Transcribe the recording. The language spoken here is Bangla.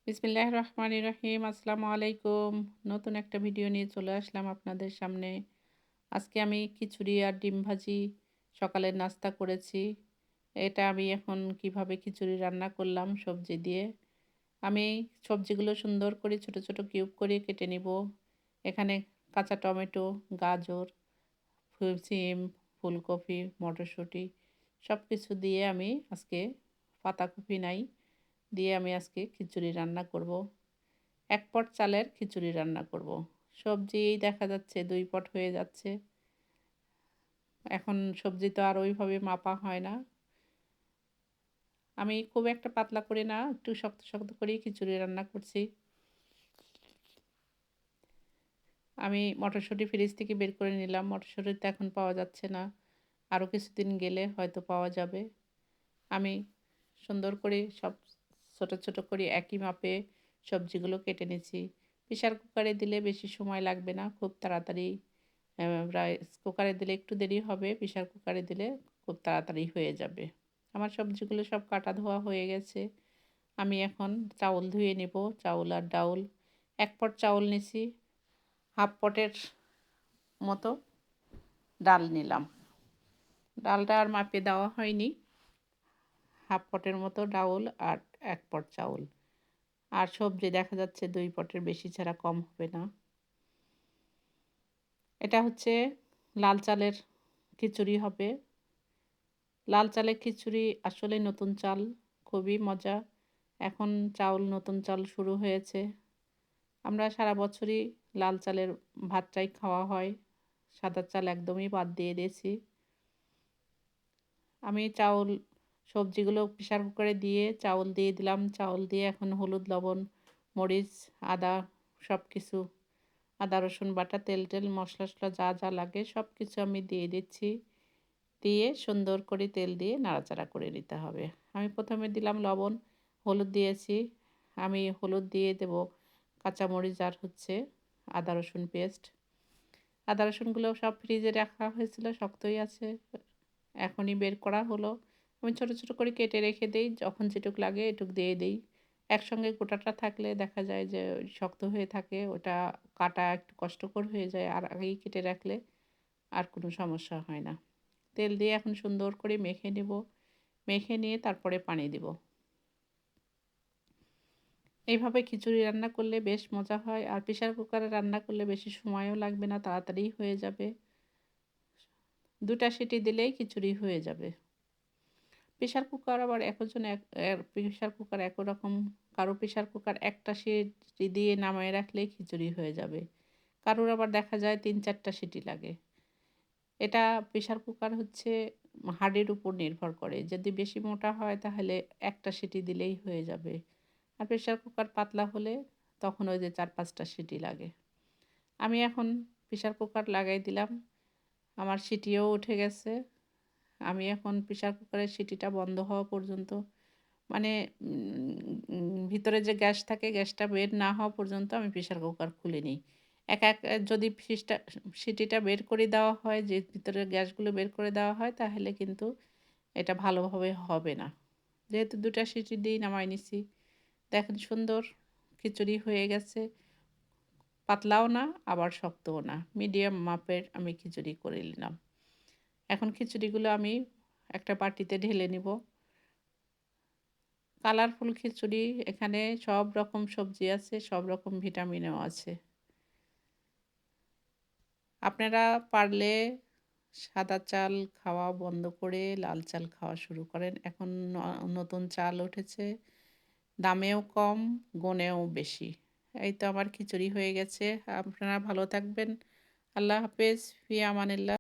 বিসমিল্লাহির রহমানির রহিম। আসসালামু আলাইকুম। নতুন একটা ভিডিও নিয়ে চলে আসলাম আপনাদের সামনে। আজকে আমি খিচুড়ি আর ডিম ভাজি সকালের নাস্তা করেছি। এটা আমি এখন কিভাবে খিচুড়ি রান্না করলাম সবজি দিয়ে। আমি সবজিগুলো সুন্দর করে ছোট, ছোট কিউব করে কেটে নিব। এখানে কাঁচা টমেটো, গাজর, সিম, ফুলকপি, মটরশুঁটি সবকিছু দিয়ে আমি আজকে পাতাকপি নাই দিয়ে আমি আজকে খিচুড়ি রান্না করব। ১ পট চালের খিচুড়ি রান্না করব। সবজি এই দেখা যাচ্ছে ২ পট হয়ে যাচ্ছে। এখন সবজি তো আর ওইভাবে মাপা হয় না। আমি খুব একটা পাতলা করে না, একটু শক্ত, শক্ত করেই খিচুড়ি রান্না করছি। আমি মটরশুঁটি ফ্রিজ থেকে বের করে নিলাম। মটরশুঁটি তো এখন পাওয়া যাচ্ছে না। আরও কিছুদিন গেলে হয়তো পাওয়া যাবে। আমি সুন্দর করে সব ছোট, ছোট করে একই মাপে সবজিগুলো কেটে নিয়েছি। প্রেসার কুকারে দিলে বেশি সময় লাগবে না। খুব তাড়াতাড়ি রাইস কুকারে দিলে একটু দেরি হবে, প্রেসার কুকারে দিলে খুব তাড়াতাড়ি হয়ে যাবে। আমার সবজিগুলো সব কাটা ধোয়া হয়ে গেছে। আমি এখন চাউল ধুয়ে নেব। চাউল আর ডাউল ১ পট চাউল নিছি, হাফ পটের মতো ডাল নিলাম। ডালটা আর মাপে দেওয়া হয়নি। হাফ পটের মতো ডাউল আর ১ পট চাউল। আর সবজি দেখা যাচ্ছে ২ পটের বেশি ছাড়া কম হবে না। এটা হচ্ছে লাল চালের খিচুড়ি হবে। লাল চালের খিচুড়ি আসলে নতুন চাল, খুবই মজা। এখন নতুন চাল শুরু হয়েছে। আমরা সারা বছরই লাল চালের ভাতটাই খাওয়া হয়। সাদা চাল একদমই বাদ দিয়ে দিয়েছি। আমি সবজিগুলো প্রেসার কুকারে দিয়ে চাউল দিয়ে দিলাম। চাউল দিয়ে এখন হলুদ, লবণ, মরিচ, আদা সব কিছু, আদা রসুন বাটা, তেল মশলা-টশলা যা, যা লাগে সব কিছু আমি দিয়ে দিচ্ছি। দিয়ে সুন্দর করে তেল দিয়ে নাড়াচাড়া করে নিতে হবে। আমি প্রথমে দিলাম লবণ, হলুদ দিয়েছি। আমি হলুদ দিয়ে দেব কাঁচামরিচ আর হচ্ছে আদা রসুন পেস্ট। আদা রসুনগুলো সব ফ্রিজে রাখা হয়েছিল, শক্তই আছে। এখনই বের করা হলো। আমি ছোট, ছোট করে কেটে রেখে দেই। যখন যেটুক লাগে এটুক দিয়ে দেই। একসঙ্গে গোটাটা থাকলে দেখা যায় যে শক্ত হয়ে থাকে। ওটা কাটা একটু কষ্টকর হয়ে যায়। আর আগেই কেটে রাখলে আর কোনো সমস্যা হয় না। তেল দিয়ে এখন সুন্দর করে মেখে নেব। মেখে নিয়ে তারপরে পানি দিব। এইভাবে খিচুড়ি রান্না করলে বেশ মজা হয়। আর প্রেসার কুকারে রান্না করলে বেশি সময়ও লাগবে না, তাড়াতাড়ি হয়ে যাবে। ২ টা সিটি দিলেই খিচুড়ি হয়ে যাবে। প্রেসার কুকার আবার একজন প্রেসার কুকার একরকম। কারো প্রেসার কুকার একটা সিটি দিয়ে নামায়ে রাখলেই খিচুড়ি হয়ে যাবে। কারোর আবার দেখা যায় ৩-৪ টা সিটি লাগে। এটা প্রেসার কুকার হচ্ছে হাঁড়ির উপর নির্ভর করে। যদি বেশি মোটা হয় তাহলে একটা সিটি দিলেই হয়ে যাবে। আর প্রেসার কুকার পাতলা হলে তখন ওই যে ৪-৫ টা সিটি লাগে। আমি এখন প্রেসার কুকার লাগাই দিলাম। আমার সিটিও উঠে গেছে। আমি এখন প্রেসার কুকারের সিটিটা বন্ধ হওয়া পর্যন্ত, মানে ভিতরে যে গ্যাস থাকে গ্যাসটা বের না হওয়া পর্যন্ত আমি প্রেসার কুকার খুলে নিই। এক যদি সিটিটা বের করে দেওয়া হয়, যে ভিতরের গ্যাসগুলো বের করে দেওয়া হয় তাহলে কিন্তু এটা ভালোভাবে হবে না। যেহেতু ২ টা সিটি দিয়েই নামায় নিছি। দেখেন সুন্দর খিচুড়ি হয়ে গেছে। পাতলাও না আবার শক্তও না। মিডিয়াম মাপের আমি খিচুড়ি করে নিলাম। এখন খিচুড়িগুলো আমি একটা বাটিতে ঢেলে নিব। কালারফুল খিচুড়ি, এখানে সব রকম সবজি আছে, সব রকম ভিটামিনও আছে। আপনারা পারলে সাদা চাল খাওয়া বন্ধ করে লাল চাল খাওয়া শুরু করেন। এখন নতুন চাল উঠেছে, দামেও কম, গুণেও বেশি। এই তো আমার খিচুড়ি হয়ে গেছে। আপনারা ভালো থাকবেন। আল্লাহ হাফেজ। ফি আমানিল্লাহ।